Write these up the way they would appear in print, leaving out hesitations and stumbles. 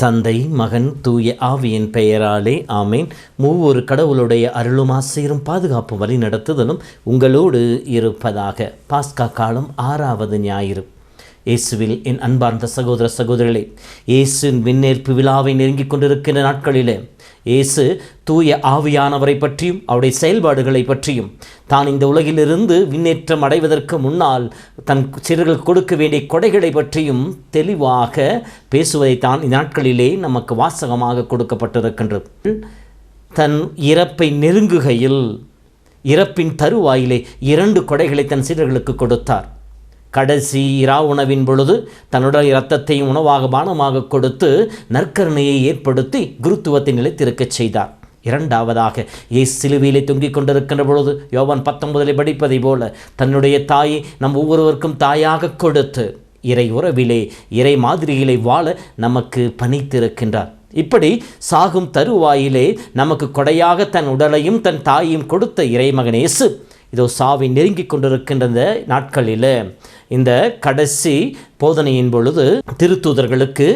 தந்தை, மகன், தூய ஆவியின் பெயராலே ஆமேன். மூவொரு கடவுளுடைய அருளும் ஆசீரும் பாதுகாப்பு வழி நடத்துதலும் உங்களோடு இருப்பதாக. பாஸ்கா காலம் 6வது ஞாயிறு. இயேசுவில் என் அன்பார்ந்த சகோதர சகோதரிகளே, இயேசுவின் விண்ணேற்பு விழாவை நெருங்கிக் கொண்டிருக்கின்ற நாட்களிலே இயேசு தூய ஆவியானவரை பற்றியும் அவருடைய செயல்பாடுகளை பற்றியும் தான் இந்த உலகிலிருந்து விண்ணேற்றம் அடைவதற்கு முன்னால் தன் சிறர்களுக்கு கொடுக்க வேண்டிய கொடைகளை பற்றியும் தெளிவாக பேசுவதைத்தான் இந்த நாட்களிலே நமக்கு வாசகமாக கொடுக்கப்பட்டிருக்கின்றது. தன் இறப்பை நெருங்குகையில் இறப்பின் தருவாயிலே 2 கொடைகளை தன் சீடர்களுக்கு கொடுத்தார். கடைசி இரா உணவின் பொழுது தன்னுடைய இரத்தத்தையும் உணவாக பானமாக கொடுத்து நற்கருணையை ஏற்படுத்தி குருத்துவத்தை நிலைத்திருக்கச் செய்தார். 2வதாக இயேசு சிலுவையிலே தொங்கிக் கொண்டிருக்கின்ற பொழுது யோவான் 19 படிப்பதை போல தன்னுடைய தாயை நம் ஒவ்வொருவருக்கும் தாயாக கொடுத்து இறை உறவிலே இறை மாதிரிகளை வாழ நமக்கு பணித்திருக்கின்றார். இப்படி சாகும் தருவாயிலே நமக்கு கொடையாக தன் உடலையும் தன் தாயையும் கொடுத்த இறைமகன் இயேசு இதோ சாவை நெருங்கிக் கொண்டிருக்கின்ற நாட்களில் இந்த கடைசி போதனையின் பொழுது திருத்தூதர்களுக்கு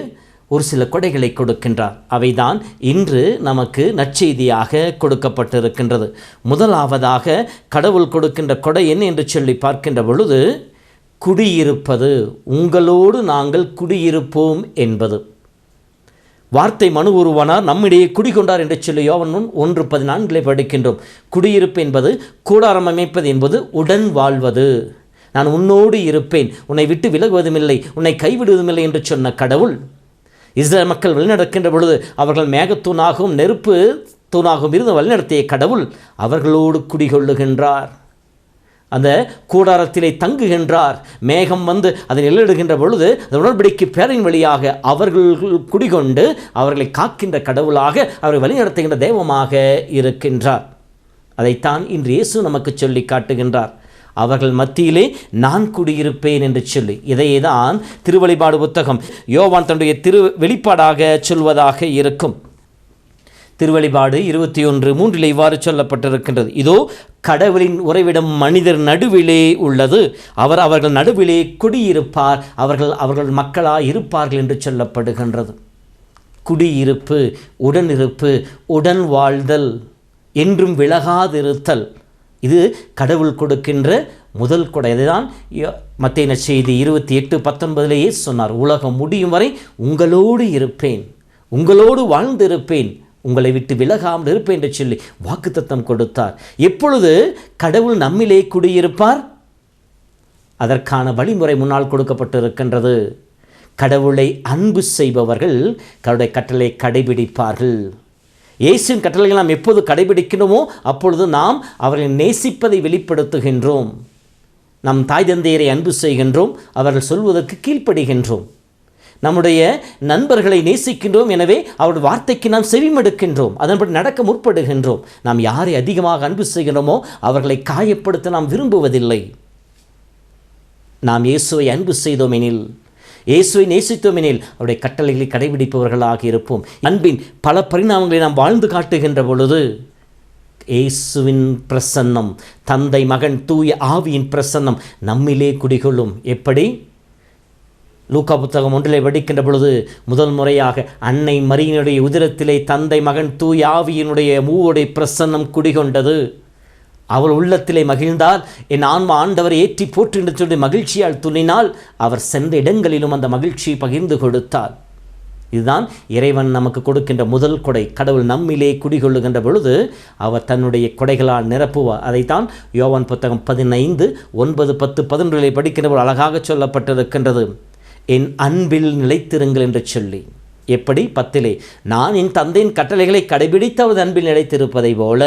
ஒரு சில கொடைகளை கொடுக்கின்றார். அவைதான் இன்று நமக்கு நற்செய்தியாக கொடுக்கப்பட்டிருக்கின்றது. முதலாவதாக கடவுள் கொடுக்கின்ற கொடை என்ன என்று சொல்லி பார்க்கின்ற பொழுது குடியிருப்பது. உங்களோடு நாங்கள் குடியிருப்போம் என்பது. வார்த்தை மனு உருவானார், நம்மிடையே குடிகொண்டார் என்று சொல்லி யோவான் 1:14 படிக்கின்றோம். குடியிருப்பு என்பது கூடாரம் அமைப்பது என்பது உடன் வாழ்வது. நான் உன்னோடு இருப்பேன், உன்னை விட்டு விலகுவதுமில்லை, உன்னை கைவிடுவதுமில்லை என்று சொன்ன கடவுள் இஸ்ரேல் மக்கள் வழிநடக்கின்ற பொழுது அவர்கள் மேகத்தூணாகவும் நெருப்பு தூணாகவும் இருந்து வழிநடத்திய கடவுள் அவர்களோடு குடிகொள்ளுகின்றார். அந்த கூடாரத்திலே தங்குகின்றார். மேகம் வந்து அதை நிழலிடுகின்ற பொழுது அந்த உடன்படிக்கை பேரின் வழியாக அவர்கள் குடிகொண்டு அவர்களை காக்கின்ற கடவுளாக அவரை வழிநடத்துகின்ற தெய்வமாக இருக்கின்றார். அதைத்தான் இன்று இயேசு நமக்கு சொல்லி காட்டுகின்றார். அவர்கள் மத்தியிலே நான் குடியிருப்பேன் என்று சொல்லி. இதையே தான் திருவெளிப்பாடு புத்தகம் யோவான் தன்னுடைய வெளிப்பாடாக சொல்வதாக இருக்கும். திருவெளிப்பாடு 21:3 இவ்வாறு சொல்லப்பட்டிருக்கின்றது. இதோ கடவுளின் உறைவிடம் மனிதர் நடுவிலே உள்ளது, அவர் அவர்கள் நடுவிலே குடியிருப்பார், அவர்கள் மக்களாய் இருப்பார்கள் என்று சொல்லப்படுகின்றது. குடியிருப்பு, உடனிருப்பு, உடன் வாழ்தல், என்றும் விலகாதிருத்தல், இது கடவுள் கொடுக்கின்ற முதல் கொடை. அதுதான் மத்தேயு நற்செய்தி 28:19 சொன்னார், உலகம் முடியும் வரை உங்களோடு இருப்பேன், உங்களோடு வாழ்ந்திருப்பேன், உங்களை விட்டு விலகாமல் இருப்பேன் என்று சொல்லி வாக்குத்தத்தம் கொடுத்தார். எப்பொழுது கடவுள் நம்மிலே குடியிருப்பார்? அதற்கான வழிமுறை முன்னால் கொடுக்கப்பட்டிருக்கின்றது. கடவுளை அன்பு செய்பவர்கள் கடவுளுடைய கட்டளை கடைபிடிப்பார்கள். இயேசுவின் கட்டளைகளை நாம் எப்போது கடைபிடிக்கணுமோ அப்பொழுது நாம் அவர்களை நேசிப்பதை வெளிப்படுத்துகின்றோம். நம் தாய் தந்தையரை அன்பு செய்கின்றோம், அவர்கள் சொல்வதற்கு கீழ்ப்படுகின்றோம். நம்முடைய நண்பர்களை நேசிக்கின்றோம், எனவே அவருடைய வார்த்தைக்கு நாம் செவிமடுக்கின்றோம், அதன்படி நடக்க முற்படுகின்றோம். நாம் யாரை அதிகமாக அன்பு செய்கிறோமோ அவர்களை காயப்படுத்த நாம் விரும்புவதில்லை. நாம் இயேசுவை அன்பு செய்தோமெனில், இயேசுவை நேசித்தோமெனில் அவருடைய கட்டளைகளை கடைபிடிப்பவர்களாக இருப்போம். அன்பின் பல பரிணாமங்களை நாம் வாழ்ந்து காட்டுகின்ற பொழுது இயேசுவின் பிரசன்னம், தந்தை மகன் தூய ஆவியின் பிரசன்னம் நம்மிலே குடிகொள்ளும். எப்படி? லூக்கா புத்தகம் 1 படிக்கின்ற பொழுது முதல் முறையாக அன்னை மரியினுடைய உதிரத்திலே தந்தை மகன் தூய ஆவியினுடைய மூவருடைய பிரசன்னம் குடிகொண்டது. அவள் உள்ளத்திலே மகிழ்ந்தால் என் ஆன்மா ஆண்டவரை ஏற்றி போற்று என்று சொல்லி மகிழ்ச்சியால் துணினால் அவர் சென்ற இடங்களிலும் அந்த மகிழ்ச்சியை பகிர்ந்து கொடுத்தார். இதுதான் இறைவன் நமக்கு கொடுக்கின்ற முதல் கொடை. கடவுள் நம்மிலே குடிகொள்ளுகின்ற பொழுது அவர் தன்னுடைய கொடைகளால் நிரப்புவார். அதைத்தான் யோவான் புத்தகம் 15, 9, 10, 11 படிக்கின்ற போது அழகாக சொல்லப்பட்டிருக்கின்றது. என் அன்பில் நிலைத்திருங்கள் என்று சொல்லி. எப்படி? 10 நான் என் தந்தையின் கட்டளைகளை கடைபிடித்து அவரது அன்பில் நிலைத்திருப்பதை போல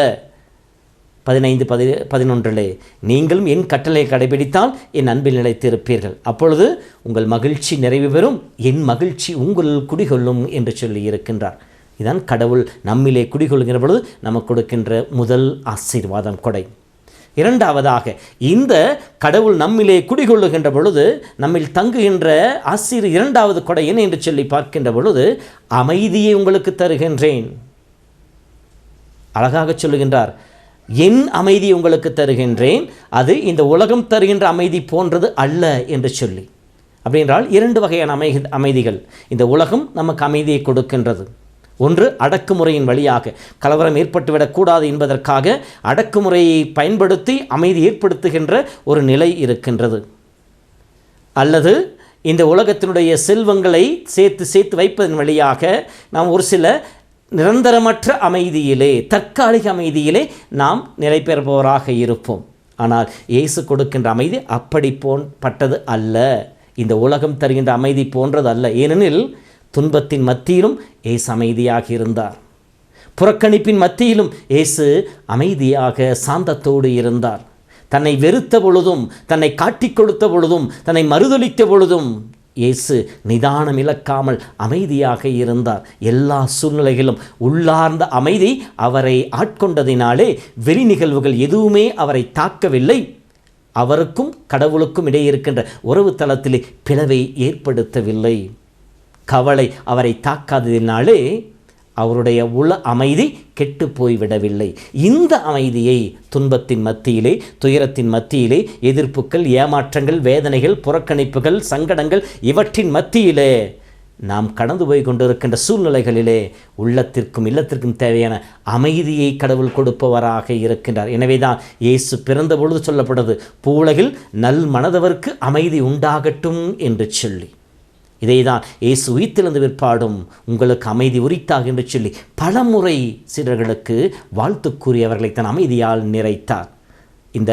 15, 11 நீங்களும் என் கட்டளையை கடைபிடித்தால் என் அன்பில் நிலைத்திருப்பீர்கள், அப்பொழுது உங்கள் மகிழ்ச்சி நிறைவு பெறும், என் மகிழ்ச்சி உங்கள் குடிகொள்ளும் என்று சொல்லி இருக்கின்றார். இதுதான் கடவுள் நம்மிலே குடிகொள்கின்ற பொழுது நமக்கு கொடுக்கின்ற முதல் ஆசீர்வாதம், கொடை. இரண்டாவதாக, இந்த கடவுள் நம்மிலே குடிகொள்ளுகின்ற பொழுது நம்மில் தங்குகின்ற இரண்டாவது கொடை என்ன என்று சொல்லி பார்க்கின்ற பொழுது, அமைதியை உங்களுக்கு தருகின்றேன். அழகாக சொல்லுகின்றார், என் அமைதி உங்களுக்கு தருகின்றேன், அது இந்த உலகம் தருகின்ற அமைதி போன்றது அல்ல என்று சொல்லி. அப்படின்றால் இரண்டு வகையான அமைதிகள் இந்த உலகம் நமக்கு அமைதியை கொடுக்கின்றது. ஒன்று, அடக்குமுறையின் வழியாக கலவரம் ஏற்பட்டுவிடக்கூடாது என்பதற்காக அடக்குமுறையை பயன்படுத்தி அமைதி ஏற்படுத்துகின்ற ஒரு நிலை இருக்கின்றது. அல்லது இந்த உலகத்தினுடைய செல்வங்களை சேர்த்து வைப்பதன் வழியாக நாம் ஒரு சில நிரந்தரமற்ற அமைதியிலே, தற்காலிக அமைதியிலே நாம் நிலை பெறுபவராக இருப்போம். ஆனால் இயேசு கொடுக்கின்ற அமைதி அப்படி பட்டது அல்ல, இந்த உலகம் தருகின்ற அமைதி போன்றது அல்ல. ஏனெனில் துன்பத்தின் மத்தியிலும் இயேசு அமைதியாக இருந்தார். புறக்கணிப்பின் மத்தியிலும் இயேசு அமைதியாக சாந்தத்தோடு இருந்தார். தன்னை வெறுத்த பொழுதும், தன்னை காட்டிக் கொடுத்த பொழுதும், தன்னை மறுதலித்த பொழுதும் இயேசு நிதானம் இழக்காமல் அமைதியாக இருந்தார். எல்லா சூழ்நிலைகளும் உள்ளார்ந்த அமைதி அவரை ஆட்கொண்டதினாலே வெளி நிகழ்வுகள் எதுவுமே அவரை தாக்கவில்லை. அவருக்கும் கடவுளுக்கும் இடையே இருக்கின்ற உறவு தளத்திலே பிளவை ஏற்படுத்தவில்லை. கவலை அவரை தாக்காததினாலே அவருடைய உள்ள அமைதி கெட்டு போய்விடவில்லை. இந்த அமைதியை துன்பத்தின் மத்தியிலே, துயரத்தின் மத்தியிலே, எதிர்ப்புகள், ஏமாற்றங்கள், வேதனைகள், புறக்கணிப்புகள், சங்கடங்கள் இவற்றின் மத்தியிலே நாம் கடந்து போய் கொண்டிருக்கின்ற சூழ்நிலைகளிலே உள்ளத்திற்கும் இல்லத்திற்கும் தேவையான அமைதியை கடவுள் கொடுப்பவராக இருக்கின்றார். எனவே தான் இயேசு பிறந்த பொழுது சொல்லப்படுது, பூவுலகில் நல் மனதவருக்கு அமைதி உண்டாகட்டும் என்று சொல்லி. இதை தான் இயேசு உயிர்த்தெழுந்த பிற்பாடும் உங்களுக்கு அமைதி உரித்தாக என்று சொல்லி பலமுறை சீடர்களுக்கு வாழ்த்து கூறியவர்களை தன் அமைதியால் நிறைத்தார். இந்த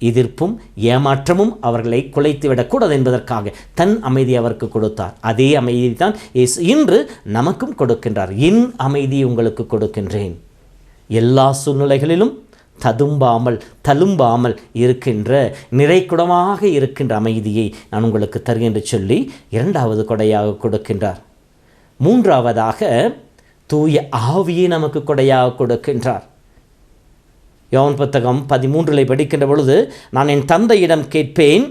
எதிர்ப்பும் ஏமாற்றமும் அவர்களை குலைத்துவிடக்கூடாது என்பதற்காக தன் அமைதி அவருக்கு கொடுத்தார். அதே அமைதியை தான் இயேசு இன்று நமக்கும் கொடுக்கின்றார். என் அமைதி உங்களுக்கு கொடுக்கின்றேன். எல்லா சூழ்நிலைகளிலும் தழும்பாமல் இருக்கின்ற நிறைக்குடமாக இருக்கின்ற அமைதியை நான் உங்களுக்கு தருகிறேன் என்று சொல்லி இரண்டாவது கொடையாக கொடுக்கின்றார். மூன்றாவதாக தூய ஆவியை நமக்கு கொடையாக கொடுக்கின்றார். யோவான் புத்தகம் 13 படிக்கின்ற பொழுது, நான் என் தந்தையிடம் கேட்பேன்,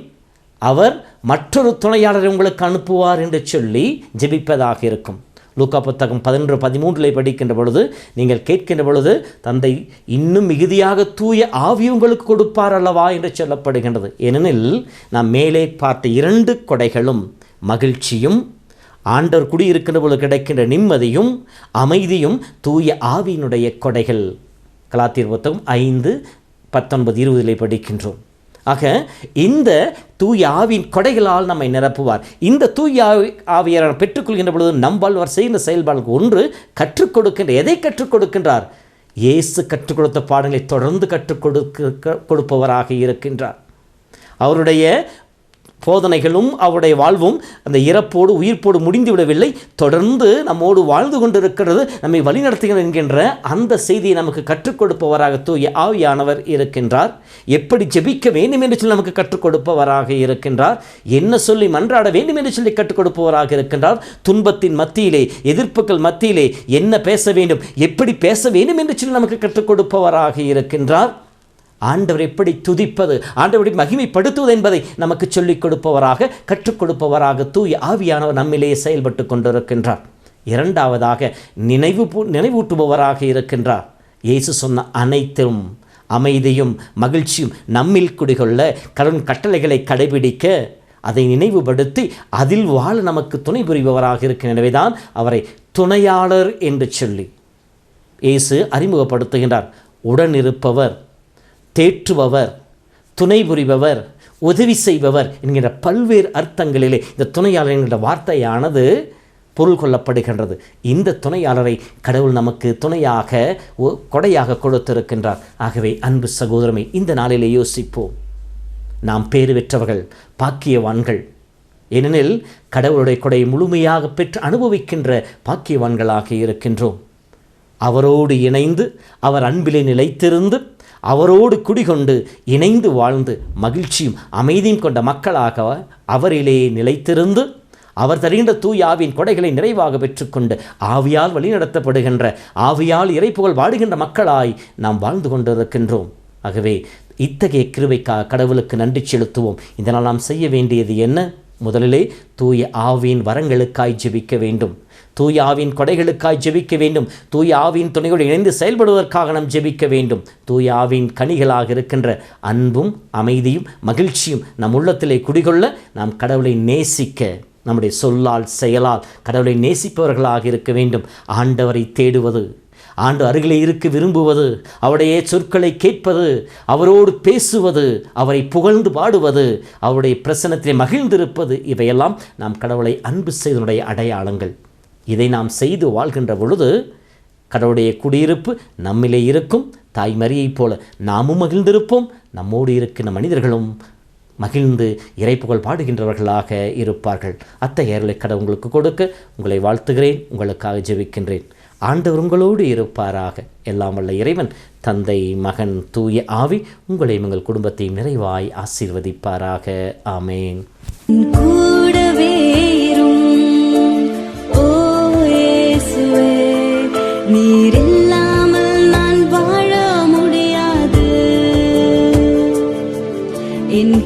அவர் மற்றொரு துணையாளரை உங்களுக்கு அனுப்புவார் என்று சொல்லி ஜெபிப்பதாக இருக்கும். லூக்கா புத்தகம் 11-13 படிக்கின்ற பொழுது நீங்கள் கேட்கின்ற பொழுது, தந்தை இன்னும் மிகுதியாக தூய ஆவி உங்களுக்கு கொடுப்பார் அல்லவா என்று சொல்லப்படுகின்றது. ஏனெனில் நாம் மேலே பார்த்த இரண்டு கொடைகளும், மகிழ்ச்சியும் ஆண்டவர் குடியிருக்கின்ற பொழுது கிடைக்கின்ற நிம்மதியும் அமைதியும் தூய ஆவியினுடைய கொடைகள். கலாத்தியர் புத்தகம் 5:19-20 படிக்கின்றோம். ஆக இந்த தூய ஆவியின் கொடைகளால் நம்மை நிரப்புவார். இந்த தூய ஆவியை பெற்றுக்கொள்கின்ற பொழுது நம்பால் அவர் செய்கின்ற செயல்பாடுகள் ஒன்று, கற்றுக் கொடுக்கின்ற. எதை கற்றுக் கொடுக்கின்றார்? இயேசு கற்றுக் கொடுத்த பாடங்களை தொடர்ந்து கற்றுக் கொடுப்பவராக இருக்கின்றார். அவருடைய போதனைகளும் அவருடைய வாழ்வும் அந்த இறப்போடு உயிர்ப்போடு முடிந்து விடவில்லை, தொடர்ந்து நம்மோடு வாழ்ந்து கொண்டிருக்கிறது, நம்மை வழிநடத்துகிறது என்கின்ற அந்த செய்தியை நமக்கு கற்றுக் கொடுப்பவராக தூய ஆவியானவர் இருக்கின்றார். எப்படி ஜெபிக்க வேண்டும் என்று சொல்லி நமக்கு கற்றுக் கொடுப்பவராக இருக்கின்றார். என்ன சொல்லி மன்றாட வேண்டும் என்று சொல்லி கற்றுக் கொடுப்பவராக இருக்கின்றார். துன்பத்தின் மத்தியிலே, எதிர்ப்புகள் மத்தியிலே என்ன பேச வேண்டும், எப்படி பேச வேண்டும் என்று சொல்லி நமக்கு கற்றுக் கொடுப்பவராக இருக்கின்றார். ஆண்டவர் எப்படி துதிப்பது, ஆண்டவரை மகிமைப்படுத்துவது என்பதை நமக்கு சொல்லிக் கொடுப்பவராக, கற்றுக் கொடுப்பவராக தூய ஆவியானவர் நம்மிலேயே செயல்பட்டு கொண்டிருக்கின்றார். இரண்டாவதாக நினைவூட்டுபவராக இருக்கின்றார். இயேசு சொன்ன அனைத்தும் அமைதியும் மகிழ்ச்சியும் நம்மில் குடிகொள்ள, கடவுளின் கட்டளைகளை கடைபிடிக்க, அதை நினைவுபடுத்தி அதில் வாழ நமக்கு துணை புரிபவராக இருக்கிற. எனவே தான் அவரை துணையாளர் என்று சொல்லி இயேசு அறிமுகப்படுத்துகின்றார். உடனிருப்பவர், தேற்றுபவர், துணை புரிபவர், உதவி செய்பவர் என்கிற பல்வேறு அர்த்தங்களிலே இந்த துணையாளர் என்கிற வார்த்தையானது பொருள் கொள்ளப்படுகின்றது. இந்த துணையாளரை கடவுள் நமக்கு துணையாக கொடையாக கொடுத்திருக்கின்றார். ஆகவே அன்பு சகோதரமே, இந்த நாளிலே யோசிப்போம். நாம் பேறு பெற்றவர்கள், பாக்கியவான்கள். ஏனெனில் கடவுளுடைய கொடையை முழுமையாக பெற்று அனுபவிக்கின்ற பாக்கியவான்களாக இருக்கின்றோம். அவரோடு இணைந்து, அவர் அன்பிலே நிலைத்திருந்து, அவரோடு குடிகொண்டு இணைந்து வாழ்ந்து மகிழ்ச்சியும் அமைதியும் கொண்ட மக்களாக அவரிலே நிலைத்திருந்து, அவர் தருகின்ற தூய ஆவியின் கொடைகளை நிறைவாக பெற்றுக்கொண்டு ஆவியால் வழிநடத்தப்படுகின்ற, ஆவியால் இறைப்புகழ் வாடுகின்ற மக்களாய் நாம் வாழ்ந்து கொண்டிருக்கின்றோம். ஆகவே இத்தகைய கிருபைக்காக கடவுளுக்கு நன்றி செலுத்துவோம். இதனால் நாம் செய்ய வேண்டியது என்ன? முதலிலே தூய ஆவியின் வரங்களுக்காய் ஜெபிக்க வேண்டும், தூய ஆவியின் கொடைகளுக்காய் ஜெபிக்க வேண்டும், தூய ஆவியின் துணையோடு இணைந்து செயல்படுவதற்காக நாம் ஜெபிக்க வேண்டும். தூய ஆவியின் கனிகளாக இருக்கின்ற அன்பும் அமைதியும் மகிழ்ச்சியும் நம் உள்ளத்திலே குடிகொள்ள நாம் கடவுளை நேசிக்க, நம்முடைய சொல்லால் செயலால் கடவுளை நேசிப்பவர்களாக இருக்க வேண்டும். ஆண்டவரை தேடுவது, ஆண்டு அருகிலே இருக்க விரும்புவது, அவருடைய சொற்களை கேட்பது, அவரோடு பேசுவது, அவரை புகழ்ந்து பாடுவது, அவருடைய பிரசன்னத்திலே மகிழ்ந்திருப்பது, இவையெல்லாம் நாம் கடவுளை அன்பு செய்தனுடைய அடையாளங்கள். இதை நாம் செய்து வாழ்கின்ற பொழுது கடவுளுடைய குடியிருப்பு நம்மிலே இருக்கும். தாய் மரியைப் போல நாமும் மகிழ்ந்திருப்போம், நம்மோடு இருக்கின்ற மனிதர்களும் மகிழ்ந்து இறைப்புகழ் பாடுகின்றவர்களாக இருப்பார்கள். அத்தகைய அருளை கடவுள் உங்களுக்கு கொடுக்க உங்களை வாழ்த்துகிறேன், உங்களுக்காக ஜெபிக்கின்றேன். ஆண்டவர் உங்களோடு இருப்பாராக. எல்லாம் வல்ல இறைவன் தந்தை, மகன், தூய ஆவி உங்களையும் உங்கள் குடும்பத்தையும் நிறைவாய் ஆசீர்வதிப்பாராக. ஆமேன். நீரில்லாமல் நான் வாழ முடியாது. என்